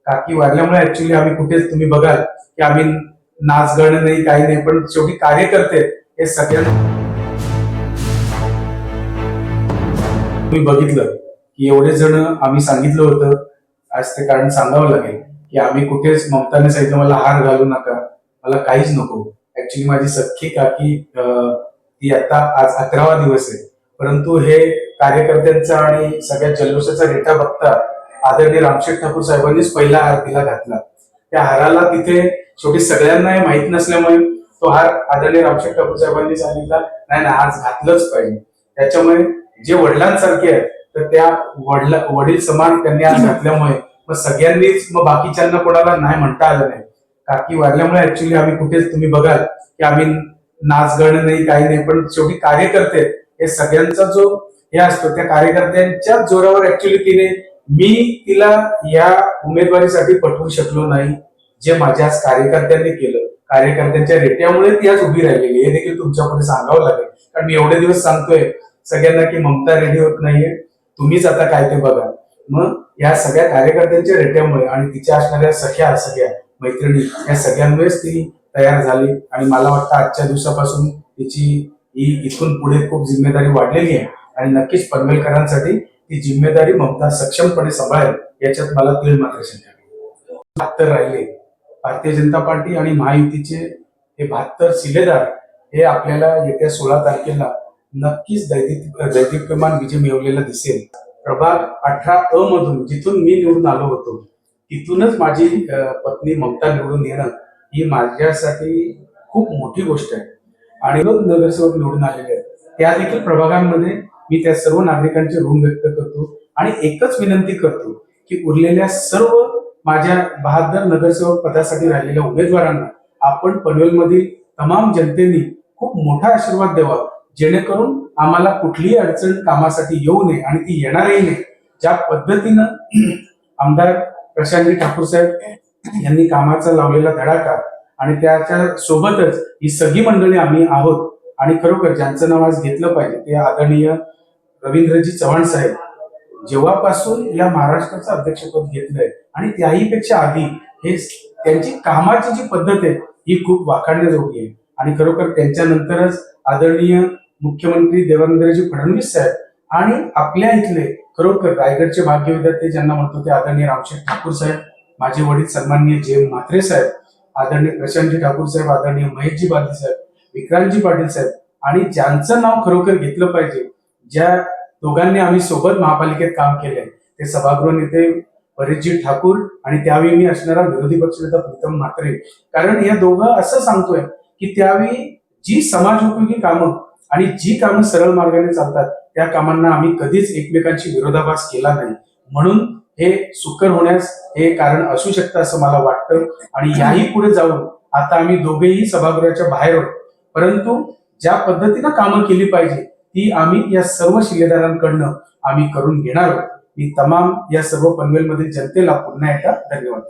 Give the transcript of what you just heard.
काकी वारल्यामुळे ऍक्च्युली आम्ही कुठेच तुम्ही बघाल की आम्ही नाच गाणं नाही काही नाही, पण शेवटी कार्यकर्ते हे सगळ्यांना तुम्ही बघितलं की एवढे जण आम्ही सांगितलं होतं, आज ते कारण सांगावं लागेल की आम्ही कुठेच ममताने सांगितलं मला हार घालू नका, मला काहीच नको. ऍक्च्युली माझी सख्खी काकी ती आता आज 11वा दिवस आहे, परंतु हे कार्यकर्त्यांचा आणि सगळ्या जल्लोषाचा रेटा बघता आदरणीय रामशेठ ठाकूर साहेबांनीच पहिला हार तिला घातला. त्या हाराला तिथे शेवटी सगळ्यांना हे माहित नसल्यामुळे तो हार आदरणीय रामशेठ ठाकूर साहेबांनी सांगितला नाही आज घातलंच पाहिजे. त्याच्यामुळे जे वडिलांसारखे आहेत तर त्या वडील समान त्यांनी आज घातल्यामुळे मग सगळ्यांनीच मग बाकीच्यांना कोणाला नाही म्हणता आलं नाही. काकी वारल्यामुळे ऍक्च्युली आम्ही कुठेच तुम्ही बघाल की आम्ही नाच गाणं नाही काही नाही, पण शेवटी कार्यकर्ते हे सगळ्यांचा जो हे असतो त्या कार्यकर्त्यांच्या जोरावर ऍक्च्युली मी तिला या उमेदवारीसाठी पटवू शकलो नाही. जे माझ्या कार्यकर्त्यांनी केलं, कार्यकर्त्यांच्या रेट्यामुळे ती आज उभी राहिलेली हे देखील तुमच्यापुढे सांगावं लागेल. कारण मी एवढे दिवस सांगतोय सगळ्यांना की ममता रेडी होत नाहीये, तुम्हीच आता काय ते बघा. मग या सगळ्या कार्यकर्त्यांच्या रेट्यामुळे आणि तिच्या असणाऱ्या सगळ्या मैत्रिणी या सगळ्यांमुळेच ती तयार झाली. आणि मला वाटतं आजच्या दिवसापासून तिची ही इथून पुढे खूप जिम्मेदारी वाढलेली आहे आणि नक्कीच पनवेलकरांसाठी ती जिम्मेदारी ममता सक्षमपणे सांभाळेल याच्यात मला तीळ मात्र शंका नाही. 72 राहिले भारतीय जनता पार्टी आणि महायुतीचे हे 72 शिलेदार हे आपल्याला येत्या 16 तारखेला नक्कीच दैदिप्यमान विजय मिळवलेला दिसेल. प्रभाग 18 मधून जिथून मी निवडून आलो होतो तिथूनच माझी पत्नी ममता निवडून येणं ही माझ्यासाठी खूप मोठी गोष्ट आहे. आणि नगरसेवक निवडून आलेले आहेत त्या देखील प्रभागांमध्ये मी त्या सर्व नागरिकांचे ऋण व्यक्त करतो आणि एकच विनंती करतो की उरलेल्या सर्व माझ्या 72 नगरसेवक पदासाठी राहिलेल्या उमेदवारांना आपण पनवेलमधील तमाम जनतेने खूप मोठा आशीर्वाद द्यावा, जेणेकरून आम्हाला कुठलीही अडचण कामासाठी येऊ नये आणि ती येणारही नाही. ज्या पद्धतीनं आमदार प्रशांतजी ठाकूर साहेब यांनी कामाचा लावलेला धडाका आणि त्याच्या सोबतच ही सगळी मंडळी आम्ही आहोत आणि खरोखर ज्यांचं नाव आज घेतलं पाहिजे ते आदरणीय रवींद्रजी चव्हाण साहेब जेव्हापासून या महाराष्ट्राचं अध्यक्षपद घेतलंय आणि त्याही पेक्षा आधी हे त्यांची कामाची जी पद्धत आहे ही खूप वाखाणण्याजोगी आहे. आणि खरोखर त्यांच्यानंतरच आदरणीय मुख्यमंत्री देवेंद्रजी फडणवीस साहेब आणि आपल्या इथले खरोखर रायगडचे भाग्य विधाते ज्यांना म्हणतो ते आदरणीय रामशेठ ठाकूर साहेब, माझे वडील सन्माननीय जे म्हात्रे साहेब, आदरणीय प्रशांतजी ठाकूर साहेब, आदरणीय महेशजी बालदी साहेब, विक्रांतजी पाटील साहेब आणि ज्यांचं नाव खरोखर घेतलं पाहिजे, ज्या दोघांनी आम्ही सोबत महापालिकेत काम केलंय ते सभागृह नेते परेशजी ठाकूर आणि त्यावेळी मी असणारा विरोधी पक्षनेता प्रीतम म्हात्रे. कारण या दोघं असं सांगतोय की त्यावेळी जी समाजोपयोगी कामं आणि जी कामं सरळ मार्गाने चालतात त्या कामांना आम्ही कधीच एकमेकांशी विरोधाभास केला नाही, म्हणून हे सुकर होण्यास हे कारण असू शकतं असं मला वाटतं. आणि याही पुढे जाऊन आता आम्ही दोघेही सभागृहाच्या बाहेर आहोत, परंतु ज्या पद्धतीनं कामं केली पाहिजे ती आम्ही या सर्व शिलेदारांकडनं आम्ही करून घेणार आहोत. मी तमाम या सर्व पनवेलमधील जनतेला पुन्हा एकदा धन्यवाद.